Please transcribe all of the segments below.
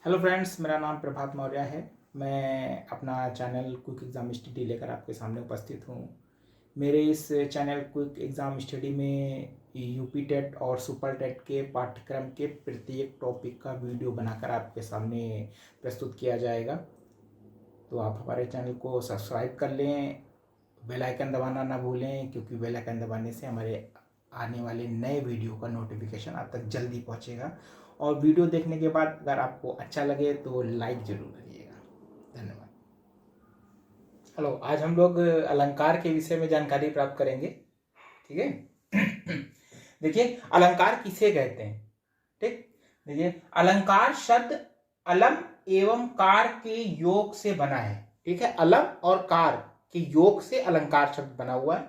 Hello friends, मेरा नाम प्रभात मौर्य है। मैं अपना चैनल क्विक एग्ज़ाम स्टडी लेकर आपके सामने उपस्थित हूँ। मेरे इस चैनल क्विक एग्ज़ाम स्टडी में यूपी टेट और सुपर टेट के पाठ्यक्रम के प्रत्येक टॉपिक का वीडियो बनाकर आपके सामने प्रस्तुत किया जाएगा। तो आप हमारे चैनल को सब्सक्राइब कर लें, बेल आइकन दबाना ना भूलें, क्योंकि बेल आइकन दबाने से हमारे आने वाले नए वीडियो का नोटिफिकेशन आप तक जल्दी पहुंचेगा। और वीडियो देखने के बाद अगर आपको अच्छा लगे तो लाइक जरूर करिएगा। धन्यवाद। हेलो, आज हम लोग अलंकार के विषय में जानकारी प्राप्त करेंगे। ठीक है। देखिए, अलंकार किसे कहते हैं। ठीक, देखिए, अलंकार शब्द अलम एवं कार के योग से बना है। ठीक है, अलम और कार के योग से अलंकार शब्द बना हुआ है,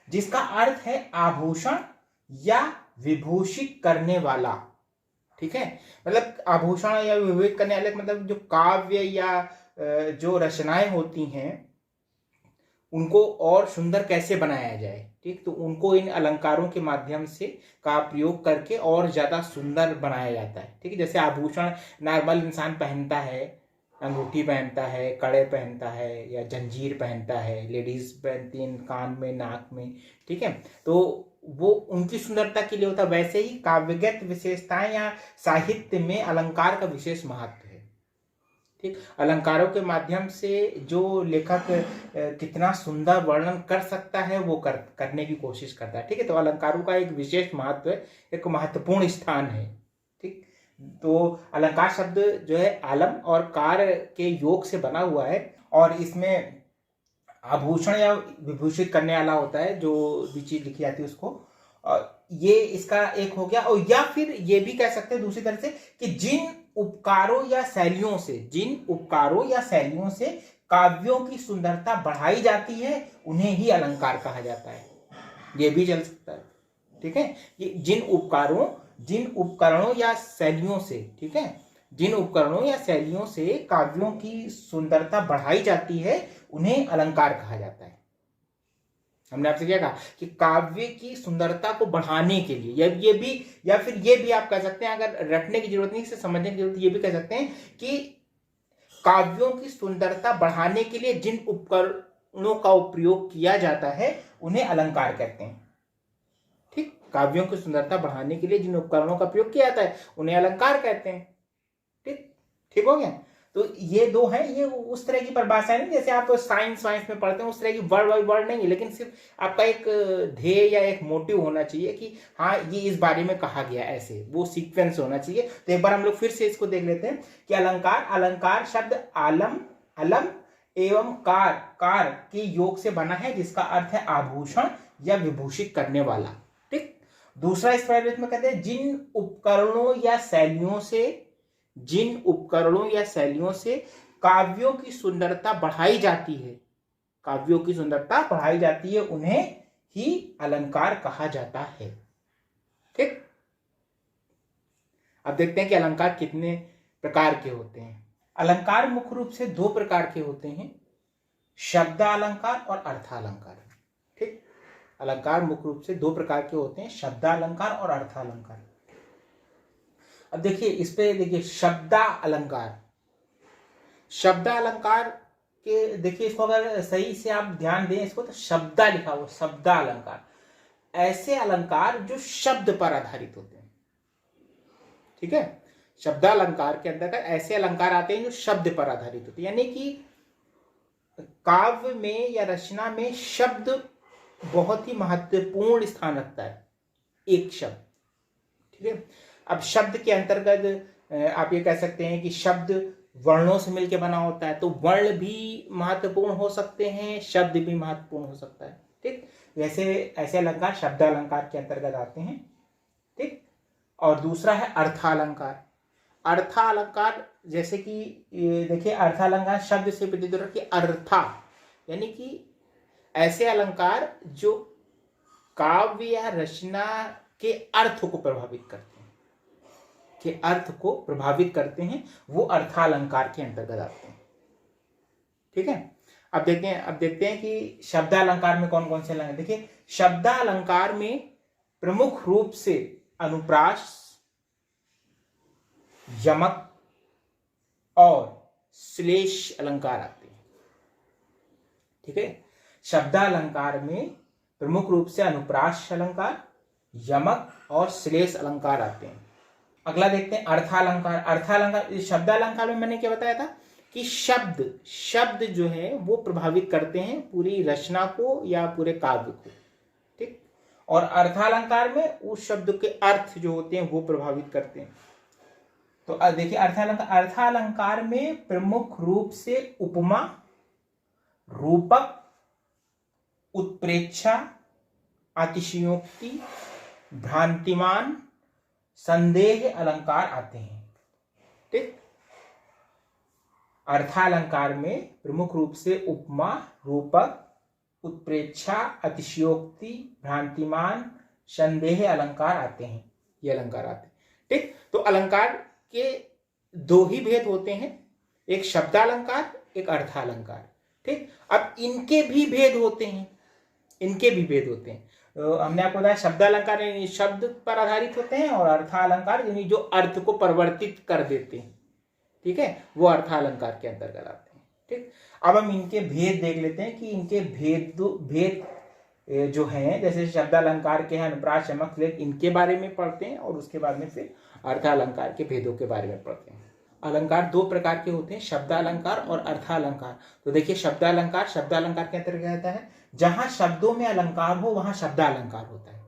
जिसका अर्थ है आभूषण या विभूषित करने वाला। ठीक है, मतलब आभूषण या विभूषित करने वाले मतलब जो काव्य या जो रचनाएं होती हैं उनको और सुंदर कैसे बनाया जाए। ठीक, तो उनको इन अलंकारों के माध्यम से का प्रयोग करके और ज्यादा सुंदर बनाया जाता है। ठीक है, जैसे आभूषण नॉर्मल इंसान पहनता है, अंगूठी पहनता है, कड़े पहनता है या जंजीर पहनता है, लेडीज पहनती हैं कान में, नाक में। ठीक है, तो वो उनकी सुंदरता के लिए होता है। वैसे ही काव्यगत विशेषताएं या साहित्य में अलंकार का विशेष महत्व है। ठीक, अलंकारों के माध्यम से जो लेखक कितना सुंदर वर्णन कर सकता है वो करने की कोशिश करता है। ठीक है, तो अलंकारों का एक विशेष महत्व है, एक महत्वपूर्ण स्थान है। ठीक, तो अलंकार शब्द जो है आलम और कार के योग से बना हुआ है, और इसमें आभूषण या विभूषित करने वाला होता है, जो भी चीज लिखी जाती है उसको। ये इसका एक हो गया। और या फिर ये भी कह सकते हैं दूसरी तरह से कि जिन उपकारों या शैलियों से काव्यों की सुंदरता बढ़ाई जाती है उन्हें ही अलंकार कहा जाता है। ये भी चल सकता है। ठीक है, ये जिन उपकरणों या शैलियों से, ठीक है, जिन उपकरणों या शैलियों से काव्यों की सुंदरता बढ़ाई जाती है उन्हें अलंकार कहा जाता है। हमने आपसे क्या कहा कि काव्य की सुंदरता को बढ़ाने के लिए, या फिर ये भी आप कह सकते हैं, अगर रटने की जरूरत नहीं, इसे समझने की जरूरत, ये भी कह सकते हैं कि काव्यों की सुंदरता बढ़ाने के लिए जिन उपकरणों का प्रयोग किया जाता है उन्हें अलंकार कहते हैं। ठीक, काव्यों की सुंदरता बढ़ाने के लिए जिन उपकरणों का प्रयोग किया जाता है उन्हें अलंकार कहते हैं। ठीक, ठीक हो गया। तो ये दो हैं, ये उस तरह की परिभाषा नहीं जैसे आप साइंस में पढ़ते हैं, उस तरह की वर्ड बाय वर्ड नहीं है, लेकिन सिर्फ आपका एक ध्येय या एक मोटिव होना चाहिए कि हाँ ये इस बारे में कहा गया, ऐसे वो सीक्वेंस होना चाहिए। तो एक बार हम लोग फिर से इसको देख लेते हैं कि अलंकार शब्द अलम एवं कार के योग से बना है, जिसका अर्थ है आभूषण या विभूषित करने वाला। ठीक, दूसरा इस पैराग्राफ में कहते हैं जिन उपकरणों या शैलियों से काव्यों की सुंदरता बढ़ाई जाती है उन्हें ही अलंकार कहा जाता है। ठीक, अब देखते हैं कि अलंकार कितने प्रकार के होते हैं। अलंकार मुख्य रूप से दो प्रकार के होते हैं, शब्दालंकार और अर्थालंकार। ठीक, अलंकार मुख्य रूप से दो प्रकार के होते हैं, शब्दालंकार और अर्थालंकार। अब देखिए, इस पे देखिए, शब्दालंकार के देखिए, इसको अगर सही से आप ध्यान दें, इसको तो शब्दा लिखा हुआ, शब्दालंकार, ऐसे अलंकार जो शब्द पर आधारित होते हैं। ठीक है, शब्दालंकार के अंदर ऐसे अलंकार आते हैं जो शब्द पर आधारित होते हैं, यानी कि काव्य में या रचना में शब्द बहुत ही महत्वपूर्ण स्थान रखता है, एक शब्द। ठीक है, अब शब्द के अंतर्गत आप ये कह सकते हैं कि शब्द वर्णों से मिलकर बना होता है, तो वर्ण भी महत्वपूर्ण हो सकते हैं, शब्द भी महत्वपूर्ण हो सकता है। ठीक, वैसे ऐसे अलंकार शब्दालंकार के अंतर्गत आते हैं। ठीक, और दूसरा है अर्थालंकार, जैसे कि देखिए, अर्थालंकार शब्द से प्रतीत होता है कि अर्था, यानी कि ऐसे अलंकार जो काव्य या रचना के अर्थ को प्रभावित करते हैं, वो अर्थालंकार के अंतर्गत आते हैं। ठीक है, अब देखते हैं कि शब्दालंकार में कौन कौन से अलंकार। देखिए, शब्दालंकार में प्रमुख रूप से अनुप्रास, यमक, और श्लेष अलंकार आते हैं। ठीक है, शब्दालंकार में प्रमुख रूप से अनुप्रास अलंकार, यमक और श्लेष अलंकार आते हैं। अगला देखते हैं अर्थालंकार। अर्थालंकार, शब्दालंकार में मैंने क्या बताया था कि शब्द जो है वो प्रभावित करते हैं पूरी रचना को या पूरे काव्य को। ठीक, और अर्थालंकार में उस शब्द के अर्थ जो होते हैं वो प्रभावित करते हैं। तो देखिए अर्थालंकार में प्रमुख रूप से उपमा, रूपक, उत्प्रेक्षा, अतिशयोक्ति, भ्रांतिमान, संदेह अलंकार आते हैं। ठीक, अर्थालंकार में प्रमुख रूप से उपमा, रूपक, उत्प्रेक्षा, अतिशयोक्ति, भ्रांतिमान, संदेह अलंकार आते हैं। ये अलंकार आते हैं। ठीक, तो अलंकार के दो ही भेद होते हैं, एक शब्दालंकार, एक अर्थालंकार। ठीक, अब इनके भी भेद होते हैं, हमने आपको बताया शब्दालंकार यानी शब्द पर आधारित होते हैं और अर्थालंकार यानी जो अर्थ को परिवर्तित कर देते हैं। ठीक है, वो अर्थालंकार के अंतर्गत आते हैं। ठीक, अब हम इनके भेद देख लेते हैं कि इनके भेद जो हैं, जैसे शब्दालंकार के हैं अनुप्रास, यमक, श्लेष, इनके बारे में पढ़ते हैं और उसके बाद में फिर अर्थालंकार के भेदों के बारे में पढ़ते हैं। अलंकार दो प्रकार के होते हैं, शब्दालंकार और अर्थालंकार। तो देखिए शब्दालंकार के अंतर्गत आता है जहां शब्दों में अलंकार हो वहां शब्दालंकार होता है,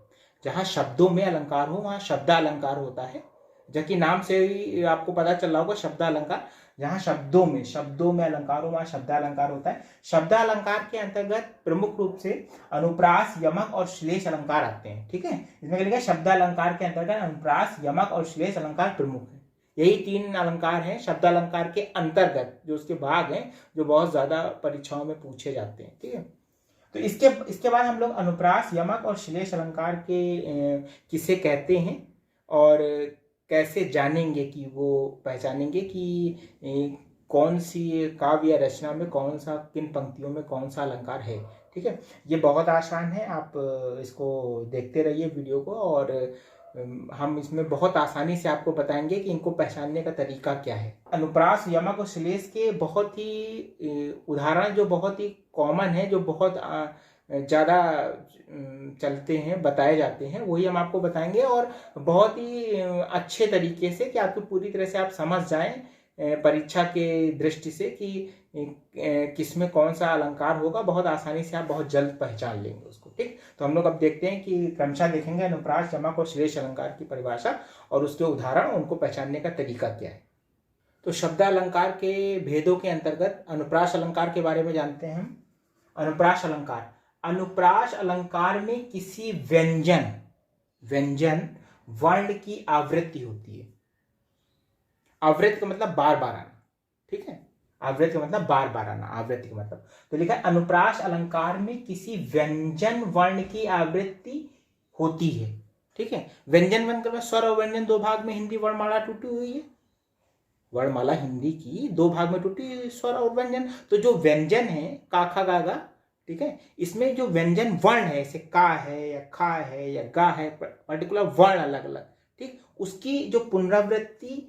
जहां शब्दों में अलंकार हो वहां शब्दालंकार होता है। जबकि नाम से ही आपको पता चल रहा होगा शब्दालंकार, जहां शब्दों में अलंकार हो वहां शब्दालंकार होता है। शब्दालंकार के अंतर्गत प्रमुख रूप से अनुप्रास, यमक और श्लेष अलंकार आते हैं। ठीक है, इसमें क्या लिखा है, शब्दालंकार के अंतर्गत अनुप्रास, यमक और श्लेष अलंकार प्रमुख है। यही तीन अलंकार हैं शब्दालंकार के अंतर्गत, जो उसके भाग हैं, जो बहुत ज्यादा परीक्षाओं में पूछे जाते हैं। ठीक है, तो इसके बाद हम लोग अनुप्रास, यमक और श्लेष अलंकार के किसे कहते हैं और कैसे जानेंगे कि वो पहचानेंगे कि कौन सी काव्य या रचना में कौन सा, किन पंक्तियों में कौन सा अलंकार है। ठीक है, ये बहुत आसान है, आप इसको देखते रहिए वीडियो को और हम इसमें बहुत आसानी से आपको बताएंगे कि इनको पहचानने का तरीका क्या है। अनुप्रास, यमक और श्लेष के बहुत ही उदाहरण जो बहुत ही कॉमन है, जो बहुत ज़्यादा चलते हैं, बताए जाते हैं, वही हम आपको बताएंगे और बहुत ही अच्छे तरीके से कि आपको पूरी तरह से आप समझ जाएं परीक्षा के दृष्टि से कि किसमें कौन सा अलंकार होगा। बहुत आसानी से आप बहुत जल्द पहचान लेंगे उसको। ठीक, तो हम लोग अब देखते हैं कि क्रमशः देखेंगे अनुप्रास, यमक और श्लेष अलंकार की परिभाषा और उसके उदाहरण, उनको पहचानने का तरीका क्या है। तो शब्दालंकार के भेदों के अंतर्गत अनुप्रास अलंकार के बारे में जानते हैं हम। अनुप्रास अलंकार में किसी व्यंजन वर्ण की आवृत्ति होती है। आवृत्ति का मतलब बार बार आना। ठीक है, आवृत्ति का मतलब बार बार आना, आवृत्ति का मतलब। तो लिखा है अनुप्रास अलंकार में किसी व्यंजन वर्ण की आवृत्ति होती है। ठीक है, व्यंजन वर्ण का स्वर और व्यंजन दो भाग में हिंदी वर्णमाला टूटी हुई है। वर्णमाला हिंदी की दो भाग में टूटी हुई, स्वर और व्यंजन। तो जो व्यंजन है का, खा, गा, गा, ठीक है, इसमें जो व्यंजन वर्ण है, जैसे का है या खा है या गा है, पर्टिकुलर वर्ण अलग अलग, ठीक, उसकी जो पुनरावृत्ति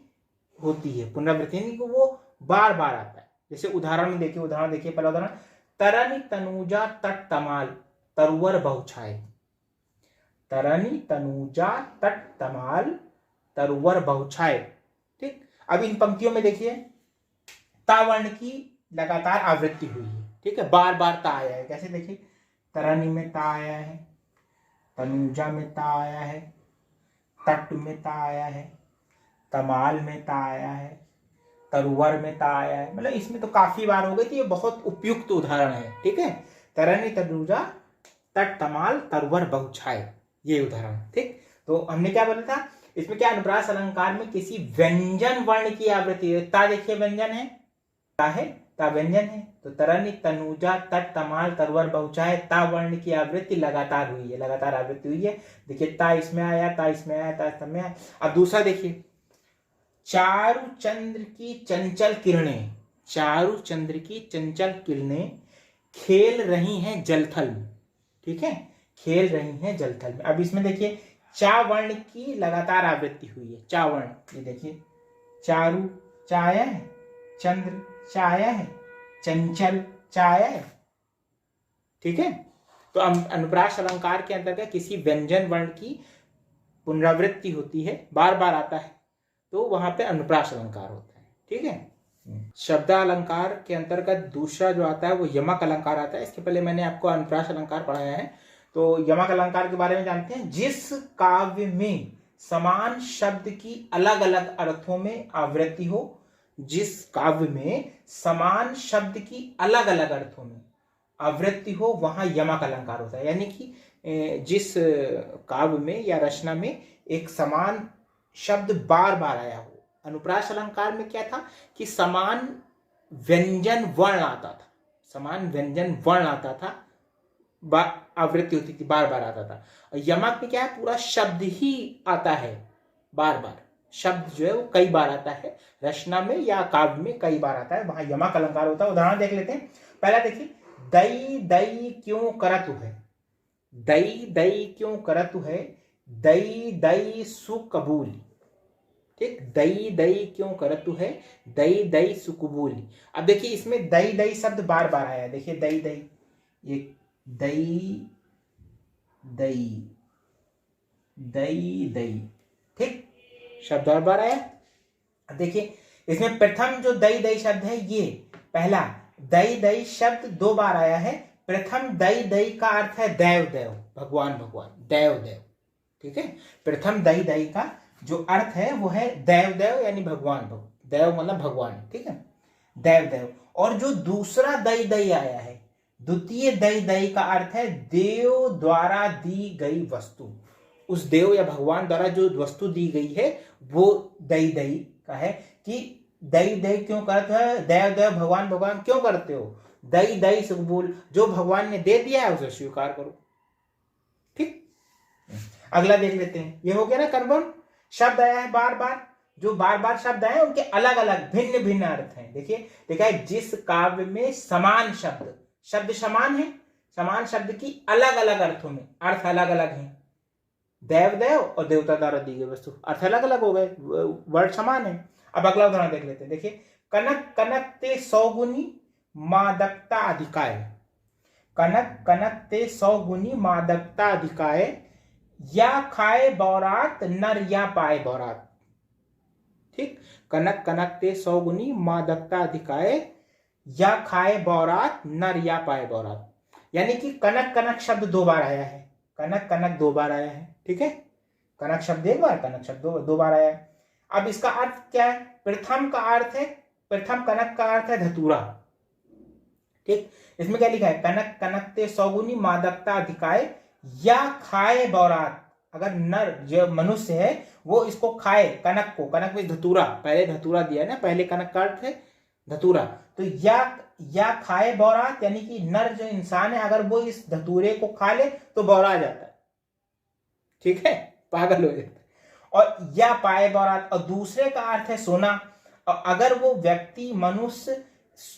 होती है, पुनरावृत्ति यानी कि वो बार बार आता है। जैसे उदाहरण में देखिए, पहला उदाहरण, तरनी तनुजा तट तमाल तरुवर बहुछाए। तरनी तनुजा तट तमाल तरुवर बहुछाए। ठीक, अब इन पंक्तियों में देखिए तावर्ण की लगातार आवृत्ति हुई है। ठीक है, बार बार ता आया है। कैसे देखिए, तरनी में ता आया है, तनुजा में ता आया है, तट में ता आया है, तमाल में ता आया है, तरुवर में ता आया है। मतलब इसमें तो काफी बार हो गई थी, ये बहुत उपयुक्त उदाहरण है। ठीक है, तरनी तनुजा तट तमाल तरुवर बहुछाए, ये उदाहरण। ठीक, तो हमने क्या बोला था, इसमें क्या अनुप्रास अलंकार में किसी व्यंजन वर्ण की आवृत्ति है। ता देखिए व्यंजन है, ता व्यंजन है। तो तरनी तनुजा तट तमाल तरुवर बहुछाए, ता वर्ण की आवृत्ति लगातार हुई है, लगातार आवृत्ति हुई है। देखिए ता इसमें आया, ता इसमें आया, ता इसमें आया। अब दूसरा देखिए, चारु चंद्र की चंचल किरणें, चारु चंद्र की चंचल किरणें खेल रही हैं जलथल में। ठीक है, खेल रही हैं जलथल में। अब इसमें देखिए चा वर्ण की लगातार आवृत्ति हुई है, चा वर्ण। ये देखिए चारु, चा आया है, चंद्र चा आया है, चंचल चा आया है। ठीक है, तो अनुप्रास अलंकार के अंतर्गत किसी व्यंजन वर्ण की पुनरावृत्ति होती है, बार बार आता है, तो वहां पे अनुप्रास अलंकार होता है। ठीक है, शब्दालंकार के अंतर्गत दूसरा जो आता है वो यमक अलंकार आता है। इसके पहले मैंने आपको अनुप्रास अलंकार पढ़ाया है, तो यमक अलंकार के बारे में जानते हैं। जिस काव्य में समान शब्द की अलग अलग अर्थों में आवृत्ति हो, जिस काव्य में समान शब्द की अलग अलग अर्थों में आवृत्ति हो, वहां यमक अलंकार होता है। यानी कि जिस काव्य में या रचना में एक समान शब्द बार बार आया हो। अनुप्रास अलंकार में क्या था कि समान व्यंजन वर्ण आता था, समान व्यंजन वर्ण आता था, आवृत्ति होती थी, बार बार आता था। और यमक में क्या है, पूरा शब्द ही आता है बार बार, शब्द जो है वो कई बार आता है, रचना में या काव्य में कई बार आता है, वहां यमक अलंकार होता है। उदाहरण देख लेते हैं। पहला देखिए, दई दई क्यों करतु है, दई दई क्यों करतु है, दई दई सुकबूल। ठीक, दई दई क्यों करतु है, दई दई सुकबूल। अब देखिए इसमें दई दई शब्द बार बार आया है। देखिए दई दई, ये दई दई दई दई, ठीक, शब्द बार बार आया। अब देखिए इसमें प्रथम जो दई दई शब्द है, ये पहला दई दई शब्द दो बार आया है। प्रथम दई दई का अर्थ है देव देव, भगवान भगवान, देव देव। ठीक है, प्रथम दई दई का जो अर्थ है वो है देव देव, यानी भगवान, देव मतलब भगवान। ठीक है, देव देव। और जो दूसरा दई दई आया है, द्वितीय दई दई का अर्थ है देव द्वारा दी गई वस्तु। उस देव या भगवान द्वारा जो वस्तु दी गई है वो दई दई का है। कि दई दई क्यों करते हो, देव देव भगवान भगवान क्यों करते हो, दई दई सुकबूल, जो भगवान ने दे दिया है उसे स्वीकार करो। ठीक, अगला देख लेते हैं। ये हो गया ना कर्मण, शब्द आया है बार बार, जो बार बार शब्द आए उनके अलग अलग भिन्न भिन्न अर्थ हैं। देखिए देखा है, जिस काव्य में समान शब्द, शब्द समान है, समान शब्द की अलग अलग अर्थों में अर्थ अलग अलग हैं। देव देव और देवता द्वारा दी गई वस्तु, अर्थ अलग अलग हो गए, वर्ड समान है। अब अगला उदाहरण देख लेते हैं। देखिए, कनक कनक ते सौगुनी मादकता अधिकाय, कनक कनक ते सौगुनी मादकता अधिकाय, या खाए बौरात नर या पाए बौरात। ठीक, कनक कनक ते सौगुनी मादकता अधिकाय, या खाए बौरात नर या पाए बौरात। यानी कि कनक कनक शब्द दो बार आया है, कनक कनक दो बार आया है। ठीक है, कनक शब्द एक बार, कनक शब्द दो बार आया है। अब इसका अर्थ क्या है, प्रथम का अर्थ है, प्रथम कनक का अर्थ है धतूरा। ठीक, इसमें क्या लिखा है, कनक कनक ते सौगुनी मादकता अधिकाय, या खाए बौरात। अगर नर जो मनुष्य है वो इसको खाए, कनक को, कनक में धतूरा, पहले धतूरा दिया है ना, पहले कनक का अर्थ है धतूरा, तो या खाए बौरात, यानी कि नर जो इंसान है अगर वो इस धतूरे को खा ले तो बौरा जाता है। ठीक है, पागल हो जाता है। और या पाए बौरात, और दूसरे का अर्थ है सोना। और अगर वो व्यक्ति मनुष्य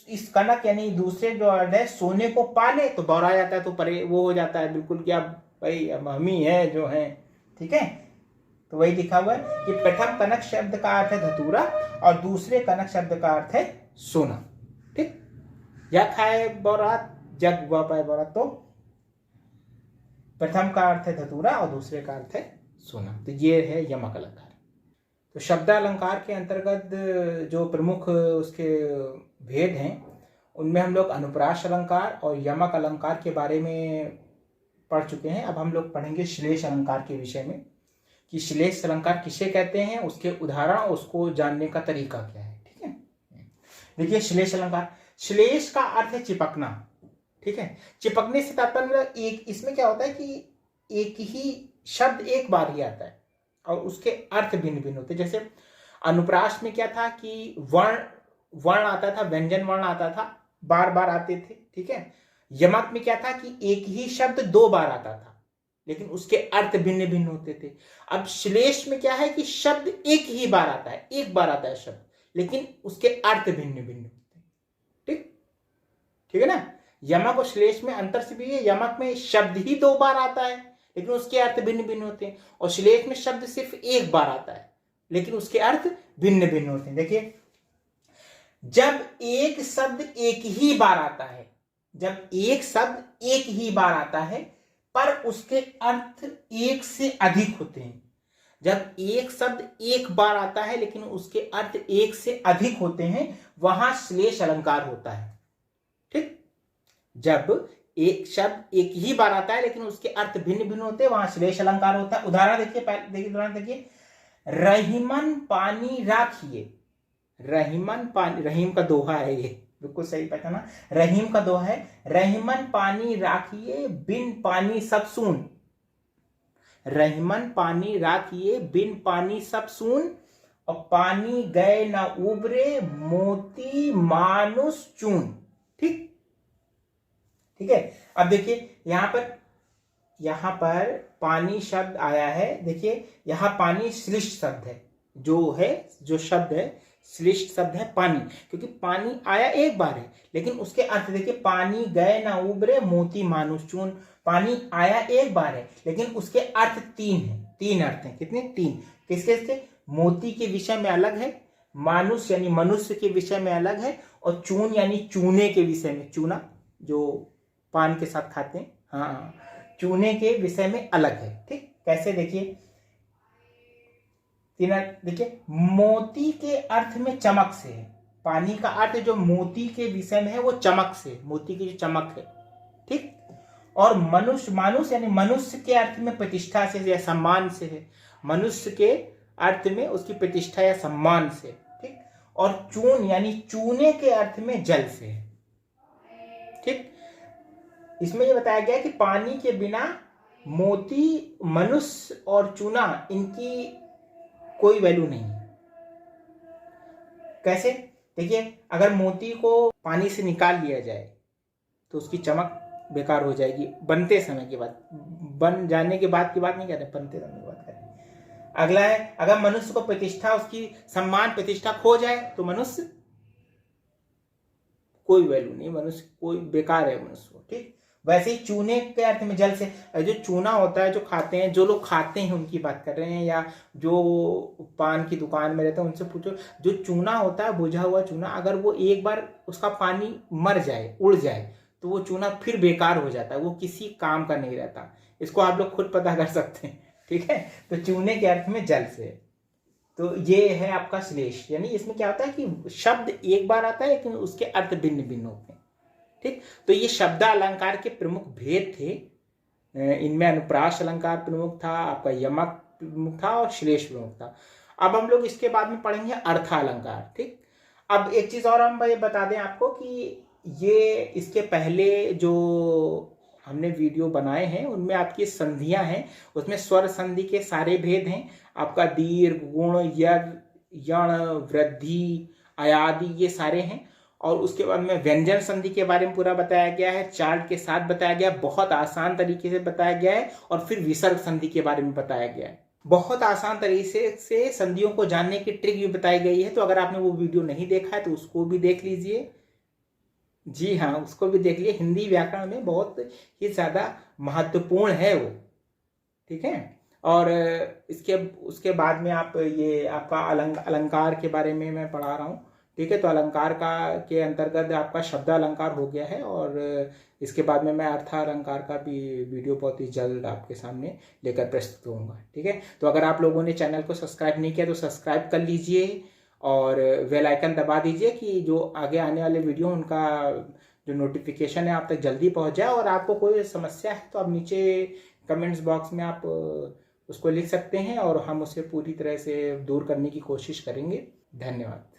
इस कनक यानी दूसरे जो अर्थ है सोने को पाले तो बौरा जाता है, तो परे वो हो जाता है बिल्कुल, क्या भाई हम ही है जो है। ठीक है, तो वही लिखा हुआ है कि प्रथम कनक शब्द का अर्थ है धतूरा और दूसरे कनक शब्द का अर्थ है सोना। ठीक, या खाए बौरात, जग हुआ पाए बौरात, तो प्रथम का अर्थ है धतूरा और दूसरे का अर्थ है सोना। तो ये है यमक अलंकार। तो शब्दालंकार के अंतर्गत जो प्रमुख उसके भेद हैं उनमें हम लोग अनुप्रास अलंकार और यमक अलंकार के बारे में पढ़ चुके हैं। अब हम लोग पढ़ेंगे श्लेष अलंकार के विषय में, कि श्लेष अलंकार किसे कहते हैं, उसके उदाहरण, उसको जानने का तरीका क्या है। ठीक है, देखिए श्लेष अलंकार, श्लेष का अर्थ है चिपकना। ठीक है, चिपकने से तात्पर्य एक, इसमें क्या होता है कि एक ही शब्द एक बार ही आता है और उसके अर्थ भिन्न भिन्न होते हैं। जैसे अनुप्रास में क्या था कि वर्ण आता था, व्यंजन वर्ण आता था, बार बार आते थे। ठीक है, यमक में क्या था कि एक ही शब्द दो बार आता था लेकिन उसके अर्थ भिन्न भिन्न होते थे। अब श्लेष में क्या है कि शब्द एक ही बार आता है, एक बार आता है शब्द, लेकिन उसके अर्थ भिन्न भिन्न होते हैं। ठीक, ठीक है ना। यमक और श्लेष में अंतर से भी है, यमक में शब्द ही दो बार आता है लेकिन उसके अर्थ भिन्न भिन्न होते हैं, और श्लेष में शब्द सिर्फ एक बार आता है लेकिन उसके अर्थ भिन्न भिन्न होते हैं। देखिए, जब एक शब्द एक ही बार आता है, जब एक शब्द एक ही बार आता है पर उसके अर्थ एक से अधिक होते हैं। जब एक शब्द एक बार आता है लेकिन उसके अर्थ एक से अधिक होते हैं, वहां श्लेष अलंकार होता है। ठीक, जब एक शब्द एक ही बार आता है लेकिन उसके अर्थ भिन्न भिन्न होते हैं, वहां श्लेष अलंकार होता है। उदाहरण देखिए, उदाहरण देखिए, रहीमन पानी राखिए। रहीमन पानी, रहीम का दोहा है ये, बिल्कुल सही पहचाना, रहीम का दोहा है। रहीमन पानी राखिए बिन पानी सब सून। रहीमन पानी राखिए बिन पानी सब सून, और पानी गए न उबरे मोती मानुष चून। ठीक, ठीक है। अब देखिए यहां पर पानी शब्द आया है। देखिए यहां पानी श्लिष्ट शब्द है, जो शब्द है श्लिष्ट शब्द है पानी, क्योंकि पानी आया एक बार है लेकिन उसके अर्थ देखिए, पानी गए ना उबरे मोती मानुष चून। पानी आया एक बार है लेकिन उसके अर्थ तीन है, तीन अर्थ हैं। कितने? तीन। किसके? मोती के विषय में अलग है, मानुष यानी मनुष्य के विषय में अलग है, और चून यानी चूने के विषय में, चूना जो पान के साथ खाते हैं, हाँ, चूने के विषय में अलग है। ठीक, कैसे? देखिए तीन अर्थ देखिए, मोती के अर्थ में चमक से है। पानी का अर्थ जो मोती के विषय में है वो चमक से, मोती की जो चमक है। ठीक, और मनुष्य, मानुष यानी मनुष्य के अर्थ में प्रतिष्ठा से या सम्मान से है। मनुष्य के अर्थ में उसकी प्रतिष्ठा या सम्मान से। ठीक, और चून यानी चूने के अर्थ में जल से है। ठीक, इसमें यह बताया गया कि पानी के बिना मोती, मनुष्य और चूना, इनकी कोई वैल्यू नहीं है। कैसे? देखिए, अगर मोती को पानी से निकाल लिया जाए तो उसकी चमक बेकार हो जाएगी बनते समय के बाद। बन जाने के बाद की बात नहीं कर रहे, बनते समय की बात कर रहे। अगला है, अगर मनुष्य को प्रतिष्ठा, उसकी सम्मान प्रतिष्ठा खो जाए तो मनुष्य कोई वैल्यू नहीं, मनुष्य कोई बेकार है मनुष्य। ठीक, वैसे ही चूने के अर्थ में जल से, जो चूना होता है जो खाते हैं, जो लोग खाते हैं उनकी बात कर रहे हैं, या जो पान की दुकान में रहते हैं उनसे पूछो। जो चूना होता है, बुझा हुआ चूना, अगर वो एक बार उसका पानी मर जाए, उड़ जाए, तो वो चूना फिर बेकार हो जाता है, वो किसी काम का नहीं रहता। इसको आप लोग खुद पता कर सकते हैं। ठीक है, तो चूने के अर्थ में जल से। तो ये है आपका श्लेष, यानी इसमें क्या होता है कि शब्द एक बार आता है लेकिन उसके अर्थ भिन्न भिन्न होते हैं। ठीक, तो ये शब्द अलंकार के प्रमुख भेद थे। इनमें अनुप्रास अलंकार प्रमुख था, आपका यमक प्रमुख था, और श्लेष प्रमुख था। अब हम लोग इसके बाद में पढ़ेंगे अर्थालंकार। ठीक, अब एक चीज और हम ये बता दें आपको कि ये इसके पहले जो हमने वीडियो बनाए हैं उनमें आपकी संधियां हैं, उसमें स्वर संधि के सारे भेद हैं। आपका दीर्घ, गुण, यण, वृद्धि, अयादि, ये सारे हैं। और उसके बाद में व्यंजन संधि के बारे में पूरा बताया गया है, चार्ट के साथ बताया गया है, बहुत आसान तरीके से बताया गया है। और फिर विसर्ग संधि के बारे में बताया गया है, बहुत आसान तरीके से संधियों को जानने की ट्रिक भी बताई गई है। तो अगर आपने वो वीडियो नहीं देखा है तो उसको भी देख लीजिए। जी हाँ, उसको भी देख लिए। हिंदी व्याकरण में बहुत ही ज़्यादा महत्वपूर्ण है वो। ठीक है, और उसके बाद में आप ये आपका अलंकार के बारे में मैं पढ़ा रहा हूँ। ठीक है, तो अलंकार के अंतर्गत आपका शब्द अलंकार हो गया है, और इसके बाद में मैं अर्थालंकार का भी वीडियो बहुत ही जल्द आपके सामने लेकर प्रस्तुत होऊंगा। ठीक है, तो अगर आप लोगों ने चैनल को सब्सक्राइब नहीं किया तो सब्सक्राइब कर लीजिए, और बेल आइकन दबा दीजिए कि जो आगे आने वाले वीडियो उनका जो नोटिफिकेशन है आप तक जल्दी पहुंच जाए। और आपको कोई समस्या है तो आप नीचे कमेंट्स बॉक्स में आप उसको लिख सकते हैं, और हम उसे पूरी तरह से दूर करने की कोशिश करेंगे। धन्यवाद।